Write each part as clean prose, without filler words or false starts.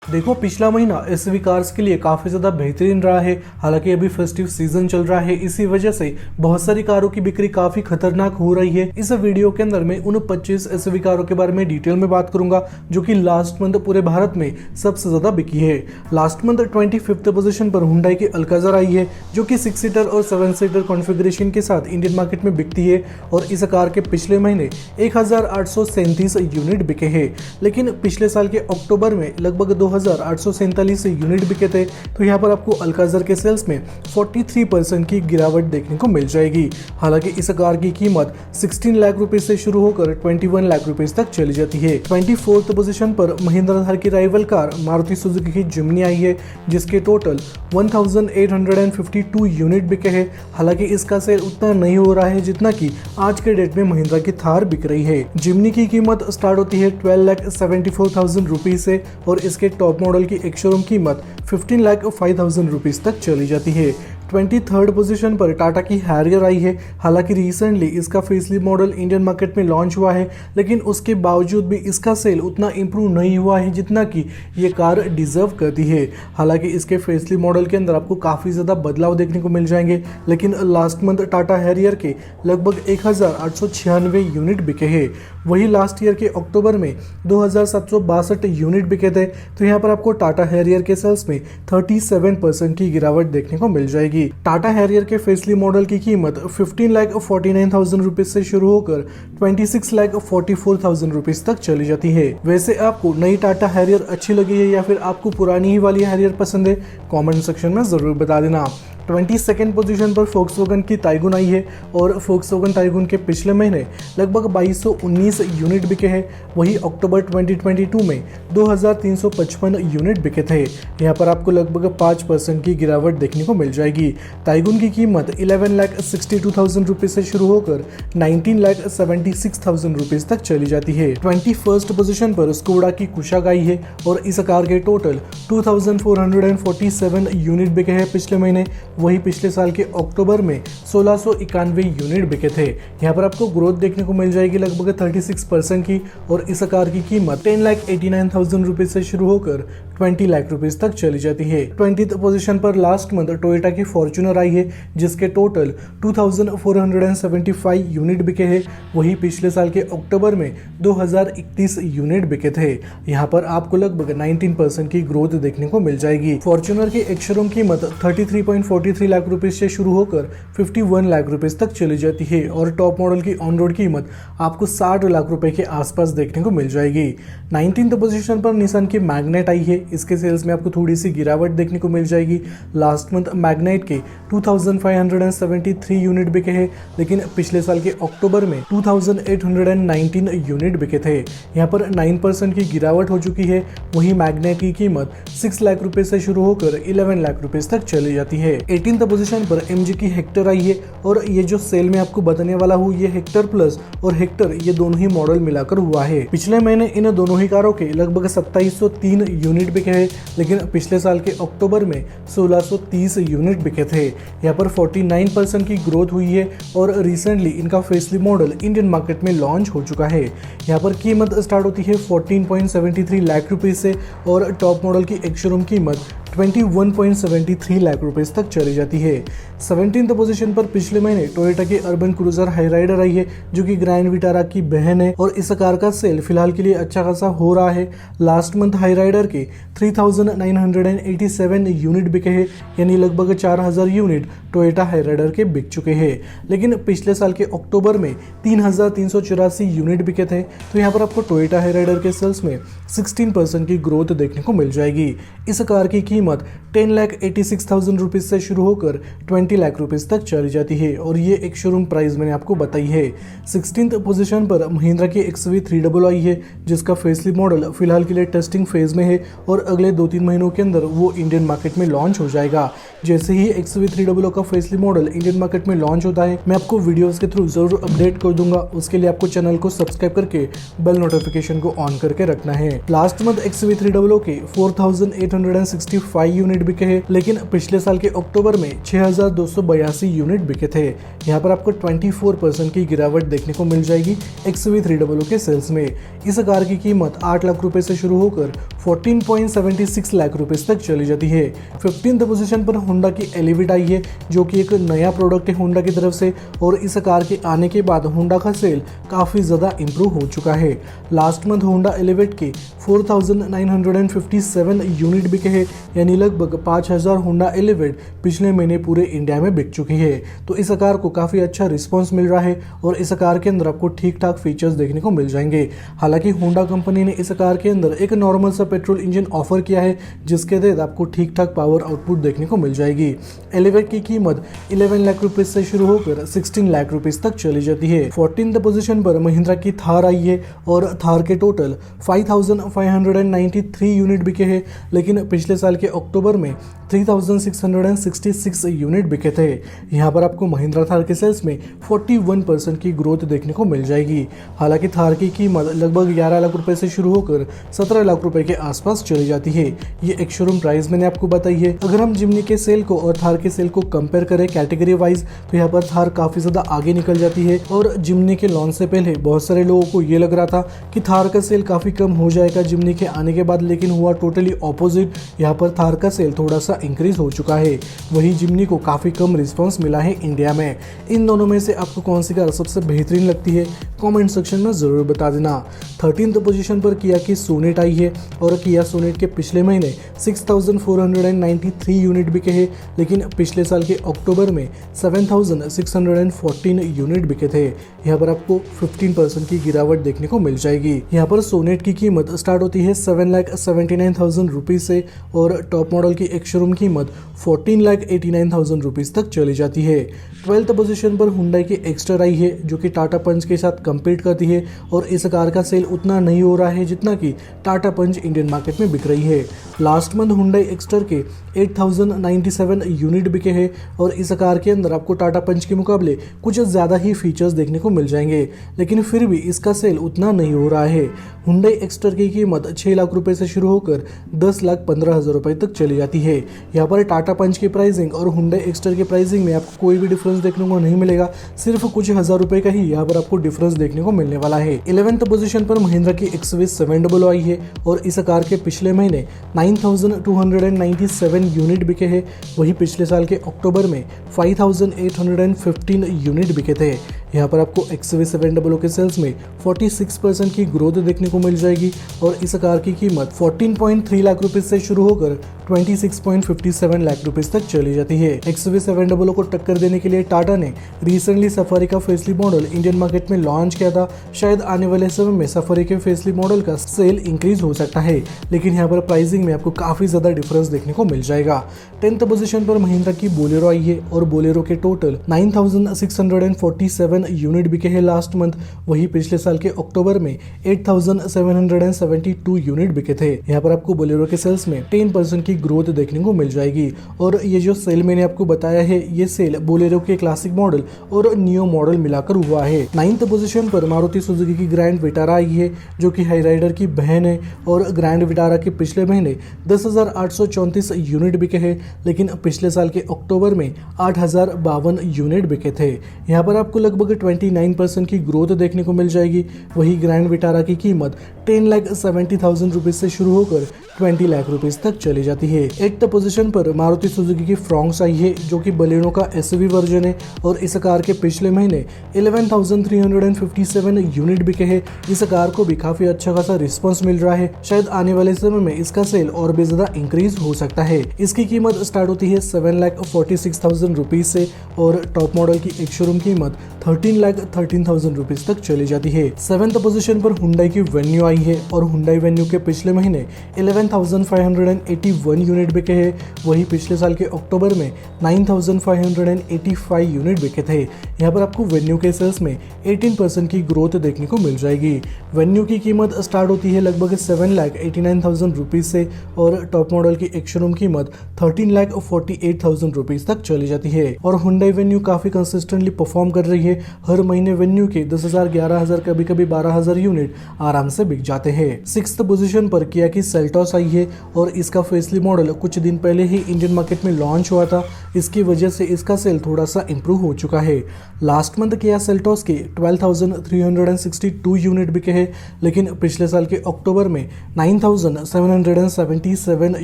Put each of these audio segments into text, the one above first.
देखो, पिछला महीना एसयूवी कार्स के लिए काफी ज्यादा बेहतरीन रहा है। हालांकि अभी फेस्टिव सीजन चल रहा है, इसी वजह से बहुत सारी कारों की बिक्री काफी खतरनाक हो रही है। इस वीडियो के अंदर मैं उन 25 एसयूवी कारों के बारे में डिटेल में बात करूंगा जो कि लास्ट मंथ पूरे भारत में सबसे ज्यादा बिकी है। लास्ट मंथ 25th पोजीशन पर हुंडई की अल्काज़र आई है, जो कि 6 सीटर और 7 सीटर कॉन्फ़िगरेशन के साथ इंडियन मार्केट में बिकती है और इस कार के पिछले महीने 1837 यूनिट बिके हैं। लेकिन पिछले साल के अक्टूबर में लगभग 2847 यूनिट बिके थे। तो यहाँ पर आपको अल्काज़र के सेल्स में 43% की गिरावट देखने को मिल जाएगी। हालांकि इस कार की कीमत 16 लाख रुपए से शुरू होकर 21 लाख रुपए तक चली जाती है। 24th पोजीशन पर महिंद्रा थार की राइवल कार मारुति सुजुकी की जिम्नी आई है, जिसके टोटल 1852 यूनिट बिके हैं। हालांकि इसका सेल उतना नहीं हो रहा है जितना कि आज के डेट में महिंद्रा की थार बिक रही है। जिम्नी की कीमत स्टार्ट होती है 12,74,000 रुपीज से और इसके टॉप मॉडल की एक शोरूम कीमत 15,05,000 रुपीज तक चली जाती है। 23rd पोजीशन पर टाटा की हैरियर आई है। हालांकि रिसेंटली इसका फेसलिफ्ट मॉडल इंडियन मार्केट में लॉन्च हुआ है, लेकिन उसके बावजूद भी इसका सेल उतना इंप्रूव नहीं हुआ है जितना कि ये कार डिजर्व करती है। हालांकि इसके फेसलिफ्ट मॉडल के अंदर आपको काफ़ी ज़्यादा बदलाव देखने को मिल जाएंगे, लेकिन लास्ट मंथ टाटा हैरियर के लगभग 1896 यूनिट बिके हैं। वही लास्ट ईयर के अक्टूबर में 2762 यूनिट बिके थे। तो यहाँ पर आपको टाटा हैरियर के सेल्स में 37% की गिरावट देखने को मिल जाएगी। टाटा हैरियर के फेसलिफ्ट मॉडल की कीमत 15,49,000 रुपीज से शुरू होकर 26,44,000 रुपीज तक चली जाती है। वैसे आपको नई टाटा हैरियर अच्छी लगी है या फिर आपको पुरानी ही वाली हैरियर पसंद है, कमेंट सेक्शन में जरूर बता देना। 22nd पोजीशन पर फोक्सवैगन की टाइगुन आई है और फोक्सवैगन टाइगुन के पिछले महीने लगभग 2219 यूनिट बिके हैं। वही अक्टूबर 2022 में 2355 यूनिट बिके थे। यहाँ पर आपको लगभग 5% की गिरावट देखने को मिल जाएगी। टाइगुन की कीमत 11,62,000 रुपीज से शुरू होकर 19,76,000 रुपीज तक चली जाती है। 21st पोजीशन पर स्कोडा की कुशाक आई है और इस कार के टोटल 2,447 यूनिट बिके हैं पिछले महीने। वही पिछले साल के अक्टूबर में 1691 यूनिट बिके थे। यहाँ पर आपको ग्रोथ देखने को मिल जाएगी लगभग 36% की और इस कार की कीमत 10,89,000 रुपीज से शुरू होकर 20 लाख रुपीज तक चली जाती है। 20th पोजीशन पर लास्ट मंथ टोयोटा की फॉर्च्यूनर आई है, जिसके टोटल 2,475 यूनिट बिके हैं। वही पिछले साल के अक्टूबर में 2,031 यूनिट बिके थे। यहाँ पर आपको लगभग 19% की ग्रोथ देखने को मिल जाएगी। फॉर्च्यूनर की एक शोरूम कीमत 33.43 लाख रुपीज से शुरू होकर 51 लाख रुपीज तक चली जाती है और टॉप मॉडल की ऑन रोड कीमत आपको 60 लाख रुपए के आसपास देखने को मिल जाएगी। 19th पोजीशन पर निसान की मैग्नेट आई है। इसके सेल्स में आपको थोड़ी सी गिरावट देखने को मिल जाएगी। लास्ट मंथ मैग्नेट के 2573 यूनिट बिके हैं, लेकिन पिछले साल के अक्टूबर में 2819 यूनिट बिके थे। यहाँ पर 9% की गिरावट हो चुकी है। वही मैग्नेट की कीमत 6 लाख रुपए से शुरू होकर 11 लाख रुपए तक चली जाती है। 18th पोजीशन पर MG की हेक्टर आई है और ये जो सेल में आपको बताने वाला हूँ, ये हेक्टर प्लस और हेक्टर ये दोनों ही मॉडल मिलाकर हुआ है। पिछले महीने इन दोनों ही कारों के लगभग 2703 यूनिट बिके हैं, लेकिन पिछले साल के अक्टूबर में 1630 यूनिट बिके थे। यहाँ पर 49% की ग्रोथ हुई है और रिसेंटली इनका फेसलिफ्ट मॉडल इंडियन मार्केट में लॉन्च हो चुका है। यहाँ पर कीमत स्टार्ट होती है 14.73 लाख रुपए से और टॉप मॉडल की एक शोरूम कीमत 21.73 लाख रुपए तक चली जाती है। 17th पोजीशन पर पिछले महीने टोयोटा की अर्बन क्रूजर हाईराइडर आई है, जो कि ग्रैंड विटारा की बहन है और इस कार का सेल फिलहाल के लिए अच्छा खासा हो रहा है। लास्ट मंथ हाईराइडर के 3,987 यूनिट बिके हैं, यानी लगभग 4,000 यूनिट टोयोटा हाईराइडर के बिक चुके हैं। लेकिन पिछले साल के अक्टूबर में 3,384 यूनिट बिके थे। तो यहाँ पर आपको टोयोटा हाईराइडर के सेल्स में 16% की ग्रोथ देखने को मिल जाएगी। इस कार की कीमत 10,86,000 रुपीज से शुरू होकर 20 लाख रुपीज तक चली जाती है और ये एक शोरूम प्राइस मैंने आपको बताई है। 16th पोजीशन पर महिंद्रा की XUV300 आई है, जिसका फेसलिफ्ट मॉडल फिलहाल के लिए टेस्टिंग फेज में है और अगले 2-3 महीनों के अंदर वो इंडियन मार्केट में लॉन्च हो जाएगा। जैसे ही XUV300 का फेसलिफ्ट मॉडल इंडियन मार्केट में लॉन्च होता है, मैं आपको वीडियोस के थ्रू जरूर अपडेट कर दूंगा। उसके लिए आपको चैनल को सब्सक्राइब करके बेल नोटिफिकेशन को ऑन करके रखना है। लास्ट मंथ XUV300 के 4,865 यूनिट बिके हैं, लेकिन पिछले साल के अक्टूबर में 6,282 यूनिट बिके थे। यहाँ पर आपको 24% की गिरावट देखने को मिल जाएगी XUV300 के सेल्स में। इस कार की कीमत 8 लाख रुपए से शुरू होकर 14.76 लाख रुपीस तक चली जाती है। 15th पोजीशन पर होंडा की एलिवेट आई है, जो कि एक नया प्रोडक्ट है होंडा की तरफ से, और इस कार के आने के बाद होंडा का सेल काफ़ी ज़्यादा इम्प्रूव हो चुका है। लास्ट मंथ होंडा एलिवेट के 4,957 यूनिट बिके हैं, यानी लगभग 5,000 होंडा एलिवेट पिछले महीने पूरे इंडिया में बिक चुकी है। तो इस कार को काफ़ी अच्छा रिस्पांस मिल रहा है और इस कार के अंदर आपको ठीक ठाक फीचर्स देखने को मिल जाएंगे। हालांकि होंडा कंपनी ने इस कार के अंदर एक नॉर्मल सा पेट्रोल इंजन ऑफर किया है, जिसके तहत आपको ठीक ठाक पावर आउटपुट देखने को मिल जाएगी। एलिवेट की कीमत 11 लाख रुपए से शुरू होकर 16 लाख रुपए तक चली जाती है। 14th पोजीशन पर महिंद्रा की थार आई है और थार के टोटल 5,593 यूनिट बिके हैं, लेकिन पिछले साल के अक्टूबर में 3,666 यूनिट बिके थे। यहाँ पर आपको महिंद्रा थार के सेल्स में 41% की ग्रोथ देखने को मिल जाएगी। हालांकि थार की कीमत लगभग 11 लाख रुपए से शुरू होकर 17 लाख रुपए के आसपास चली जाती है। ये एक शोरूम प्राइस मैंने आपको बताई है। अगर हम जिमनी के सेल को और थार के सेल को कंपेयर करें कैटेगरी वाइज, तो यहाँ पर थार काफी ज्यादा आगे निकल जाती है। और जिमनी के लॉन्च से पहले बहुत सारे लोगों को ये लग रहा था कि थार का सेल काफी कम हो जाएगा जिमनी के आने के बाद, लेकिन हुआ टोटली ऑपोजिट। यहाँ पर थार का सेल थोड़ा सा इंक्रीज हो चुका है। वही जिमनी को काफी कम रिस्पांस मिला है इंडिया में। इन दोनों में से आपको कौन सी कार सबसे बेहतरीन लगती है, कमेंट सेक्शन में जरूर बता देना। 13th पोजीशन पर किया की सोनेट आई है और किया सोनेट के पिछले महीने 6,493 यूनिट बिके हैं, लेकिन पिछले साल के अक्टूबर में 7,614 यूनिट बिके थे। यहाँ पर आपको 15% की गिरावट देखने को मिल जाएगी। यहाँ पर सोनेट की कीमत स्टार्ट होती है 7,79,000 रुपीज से और टॉप मॉडल की एक शोरूम कीमत 14,89,000 रुपीज तक चली जाती है। 12th पोजीशन पर हुंडई की एक्स्टर आई है, जो कि टाटा पंच के साथ कम्पीट करती है और इस कार का सेल उतना नहीं हो रहा है जितना कि टाटा पंच इंडियन मार्केट में बिक रही है। लास्ट मंथ हुंडई एक्स्टर के 8,097 यूनिट बिके हैं और इस कार के अंदर आपको टाटा पंच के मुकाबले कुछ ज़्यादा ही फीचर्स देखने को मिल जाएंगे, लेकिन फिर भी इसका सेल उतना नहीं हो रहा है। हुंडई एक्स्टर की कीमत 6 लाख रुपए से शुरू होकर 10,15,000 रुपए तक चली जाती है। यहाँ पर टाटा पंच की प्राइसिंग और हुंडई एक्स्टर की प्राइसिंग में आपको कोई भी डिफरेंस देखने को नहीं मिलेगा, सिर्फ कुछ हजार रुपए का ही यहाँ पर आपको डिफरेंस देखने को मिलने वाला है। 11th पोजीशन पर महिंद्रा की XV700 आई है और इस कार के पिछले महीने 9,297 यूनिट बिके हैं। वही पिछले साल के अक्टूबर में 5,815 यूनिट बिके थे। यहाँ पर आपको XV700 के सेल्स में 46% की ग्रोथ देखने को मिल जाएगी और इस कार की कीमत 14.3 लाख रुपीस से शुरू होकर 26.57 लाख रुपीस तक चली जाती है। XV700 को टक्कर देने के लिए टाटा ने रिसेंटली सफारी का फेसलिफ्ट मॉडल इंडियन मार्केट में लॉन्च किया था। शायद आने वाले समय में सफारी के फेसलिफ्ट मॉडल का सेल इंक्रीज हो सकता है, लेकिन यहाँ पर प्राइसिंग में आपको काफी ज्यादा डिफरेंस देखने को मिल जाएगा। 10th पोजीशन पर महिंद्रा की बोलेरो आई है और बोलेरो के टोटल 9,647 यूनिट बिके हैं लास्ट मंथ। वही पिछले साल के अक्टूबर में 8,772 यूनिट बिके थे। यहाँ पर आपको बोलेरो के सेल्स में 10% की ग्रोथ देखने को मिल जाएगी और ये जो सेल मैंने आपको बताया है, ये सेल बोलेरो के क्लासिक मॉडल और नियो मॉडल मिलाकर हुआ है। 9th पोजीशन पर मारुति सुजुकी की ग्रैंड विटारा आई है, जो कि हाई राइडर की बहन है और ग्रैंड विटारा के पिछले महीने 10,834 यूनिट बिके हैं, लेकिन पिछले साल के अक्टूबर में 8,052 यूनिट बिके थे। यहाँ पर आपको लगभग 29% की ग्रोथ देखने को मिल जाएगी। वही ग्रैंड विटारा की कीमत 10,70,000 रुपीज से शुरू होकर 20 लाख रुपीस तक चली जाती है। 8th पोजीशन पर मारुति सुजुकी की फ्रॉन्क्स आई है, जो कि बलेनो का एसयूवी वर्जन है और इस कार के पिछले महीने 11,357 यूनिट बिके हैं। इस कार को भी काफी अच्छा खासा रिस्पांस मिल रहा है। शायद आने वाले समय में इसका सेल और भी ज्यादा इंक्रीज हो सकता है। इसकी कीमत स्टार्ट होती है 7,46,000 रुपीज से और टॉप मॉडल की एक शोरूम कीमत 13,13,000 रुपीज तक चली जाती है। 7th पोजीशन पर हुंडई की वेन्यू आई है और हुंडई वेन्यू के पिछले महीने 11,581 यूनिट बिके हैं। वही पिछले साल के अक्टूबर में 9,585 यूनिट बिके थे। यहाँ पर आपको वेन्यू के सेल्स में 18% की ग्रोथ देखने को मिल जाएगी। वेन्यू की कीमत स्टार्ट होती है लगभग 7,89,000 रुपीज से और टॉप मॉडल की एक शोरूम कीमत 13,48,000 रुपीज तक चली जाती है। और हुंडई वेन्यू काफी कंसिस्टेंटली परफॉर्म कर रही है। हर महीने वेन्यू के 10,000, 11,000, कभी कभी 12,000 यूनिट आराम से बिक जाते हैं। 6th पोजीशन पर किया की सेल्टॉस सेल्टॉस आई है और इसका फेसलिफ्ट मॉडल कुछ दिन पहले ही इंडियन मार्केट में लॉन्च हुआ था। इसकी वजह से इसका सेल थोड़ा सा इंप्रूव हो चुका है। लास्ट मंथ किया सेल्टॉस के 12,362 यूनिट बिके हैं, लेकिन पिछले साल के अक्टूबर में 9,777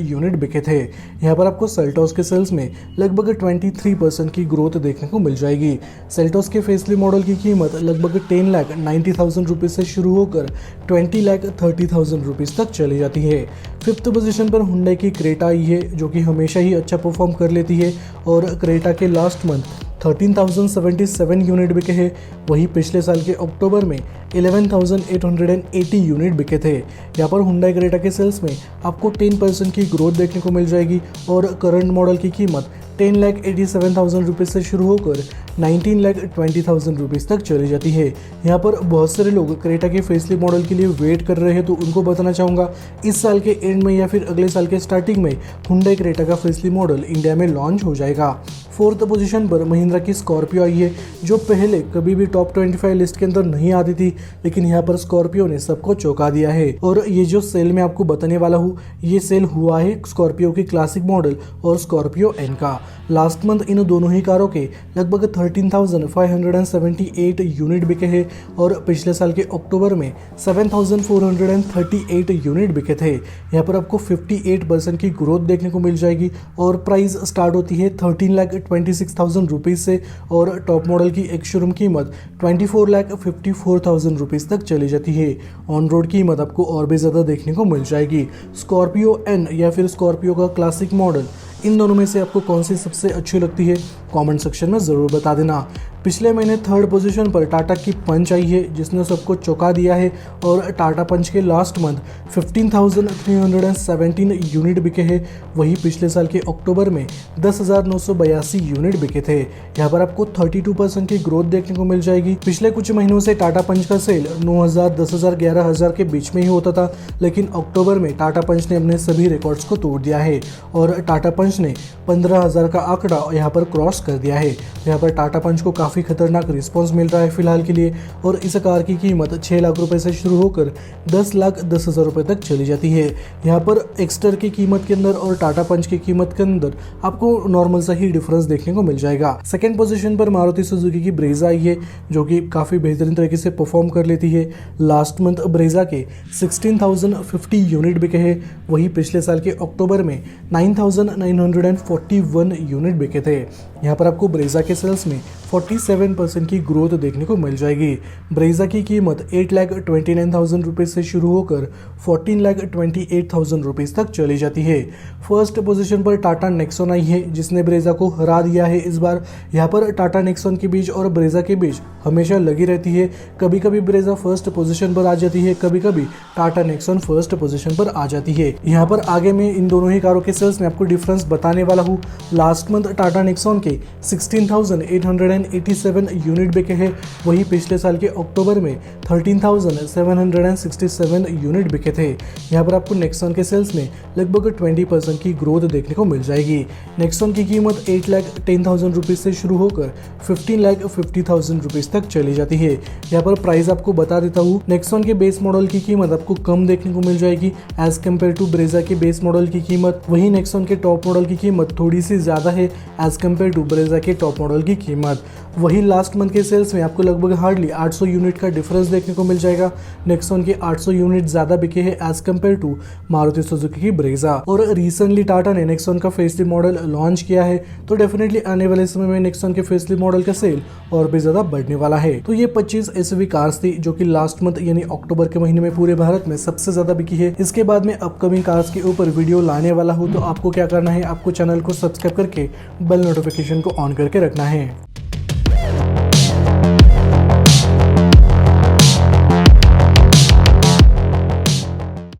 यूनिट बिके थे। यहाँ पर आपको सेल्टॉस के सेल्स में लगभग 23% की ग्रोथ देखने को मिल जाएगी। सेल्टॉस के फेसलिफ्ट मॉडल की कीमत लगभग 10,90,000 रुपीज़ से शुरू होकर 20,30,000 रुपीज़ तक चली जाती है। फिफ्थ पोजीशन पर हुंडई की क्रेटा आई है, जो कि हमेशा ही अच्छा परफॉर्म कर लेती है और क्रेटा के लास्ट मंथ 13,077 यूनिट बिके हैं। वही पिछले साल के अक्टूबर में 11,880 यूनिट बिके थे। यहाँ पर हुंडई क्रेटा के सेल्स में आपको 10% की ग्रोथ देखने को मिल जाएगी और करंट मॉडल की कीमत 10,87,000 रुपीज़ से शुरू होकर 19,20,000 रुपीज़ तक चली जाती है। यहाँ पर बहुत सारे लोग क्रेटा के फेसलिफ्ट मॉडल के लिए वेट कर रहे हैं, तो उनको बताना चाहूँगा इस साल के एंड में या फिर अगले साल के स्टार्टिंग में हुंडई क्रेटा का फेसलिफ्ट मॉडल इंडिया में लॉन्च हो जाएगा। फोर्थ पोजीशन पर महिंद्रा की स्कॉर्पियो आई है, जो पहले कभी भी टॉप 25 लिस्ट के अंदर नहीं आती थी, लेकिन यहाँ पर स्कॉर्पियो ने सबको चौंका दिया है। और ये जो सेल मैं आपको बताने वाला हूँ, ये सेल हुआ है स्कॉर्पियो की क्लासिक मॉडल और स्कॉर्पियो एन का। लास्ट मंथ इन दोनों ही कारों के लगभग 13,578 यूनिट बिके हैं और पिछले साल के अक्टूबर में 7,438 यूनिट बिके थे। यहाँ पर आपको 58% की ग्रोथ देखने को मिल जाएगी और प्राइस स्टार्ट होती है 13,26,000 रुपीज़ से और टॉप मॉडल की एक शोरूम कीमत 24,54,000 रुपीज़ तक चली जाती है। ऑन रोड कीमत आपको और भी ज़्यादा देखने को मिल जाएगी। स्कॉर्पियो एन या फिर स्कॉर्पियो का क्लासिक मॉडल, इन दोनों में से आपको कौन सी सबसे अच्छी लगती है कमेंट सेक्शन में ज़रूर बता देना। पिछले महीने थर्ड पोजीशन पर टाटा की पंच आई है, जिसने सबको चौंका दिया है और टाटा पंच के लास्ट मंथ 15,317 यूनिट बिके हैं। वही पिछले साल के अक्टूबर में 10,982 यूनिट बिके थे। यहाँ पर आपको 32% की ग्रोथ देखने को मिल जाएगी। पिछले कुछ महीनों से टाटा पंच का सेल 9,000, 10,000, 11,000 के बीच में ही होता था, लेकिन अक्टूबर में टाटा पंच ने अपने सभी रिकॉर्ड्स को तोड़ दिया है और टाटा पंच ने 15,000 का आंकड़ा यहाँ पर क्रॉस कर दिया है। यहाँ पर टाटा पंच को काफ़ी खतरनाक रिस्पांस मिल रहा है फिलहाल के लिए और इस कार की कीमत 6 लाख रुपए से शुरू होकर 10,10,000 रुपए तक चली जाती है। यहाँ पर एक्स्टर की कीमत के अंदर और टाटा पंच की कीमत के अंदर आपको नॉर्मल सा ही डिफरेंस देखने को मिल जाएगा। सेकंड पोजीशन पर मारुति सुजुकी की ब्रेजा आई है, जो कि काफ़ी बेहतरीन तरीके से परफॉर्म कर लेती है। लास्ट मंथ ब्रेजा के 16,050 यूनिट बिके हैं। वही पिछले साल के अक्टूबर में 9,941 यूनिट बिके थे। यहाँ पर आपको ब्रेजा के सेल्स में 47% की ग्रोथ देखने को मिल जाएगी। ब्रेजा की कीमत 8,29,000 रुपये से शुरू होकर 14,28,000 रुपीज़ तक चली जाती है। फर्स्ट पोजीशन पर टाटा नेक्सॉन आई है, जिसने ब्रेजा को हरा दिया है इस बार। यहाँ पर टाटा नेक्सॉन के बीच और ब्रेजा के बीच हमेशा लगी रहती है। कभी कभी ब्रेजा फर्स्ट पोजीशन पर आ जाती है, कभी कभी टाटा नेक्सॉन फर्स्ट पोजीशन पर आ जाती है। यहाँ पर आगे में इन दोनों ही कारों के सेल्स में आपको डिफरेंस बताने वाला हूँ। लास्ट मंथ टाटा नेक्सॉन के 16,887 यूनिट बिके हैं। वही पिछले साल के अक्टूबर में 13,767 यूनिट बिके थे। यहाँ पर आपको नेक्सॉन के सेल्स में लगभग 20% की ग्रोथ देखने को मिल जाएगी। नेक्सॉन की कीमत 8,10,000 रुपीज़ से शुरू होकर 15,50,000 रुपीज़ तक चली जाती है। यहाँ पर प्राइस आपको बता देता हूँ। नेक्सॉन के बेस मॉडल की कीमत आपको कम देखने को मिल जाएगी एज कम्पेयर टू ब्रेजा के बेस मॉडल की कीमत। वही नेक्सॉन के टॉप मॉडल की कीमत थोड़ी सी ज़्यादा है एज कम्पेयर टू ब्रेजा के टॉप मॉडल की कीमत। वही लास्ट मंथ के सेल्स में आपको लगभग हार्डली 800 यूनिट का डिफरेंस देखने को मिल जाएगा। नेक्सॉन के 800 यूनिट ज़्यादा बिके हैं as compare to Maruti Suzuki की ब्रेजा। और रिसेंटली टाटा ने नेक्सॉन का फेसलिफ्ट मॉडल लॉन्च किया है, तो डेफिनेटली आने वाले समय में नेक्सॉन के फेसलिफ्ट मॉडल का सेल और भी ज़्यादा बढ़ने वाला है। तो ये 25 एसयूवी कार्स थी जो कि लास्ट मंथ यानी अक्टूबर के महीने में पूरे भारत में सबसे ज़्यादा बिकी है। इसके बाद में अपकमिंग कार्स के ऊपर वीडियो लाने वाला हूँ, तो आपको क्या करना है, आपको चैनल को सब्सक्राइब करके बेल नोटिफिकेशन को ऑन करके रखना है।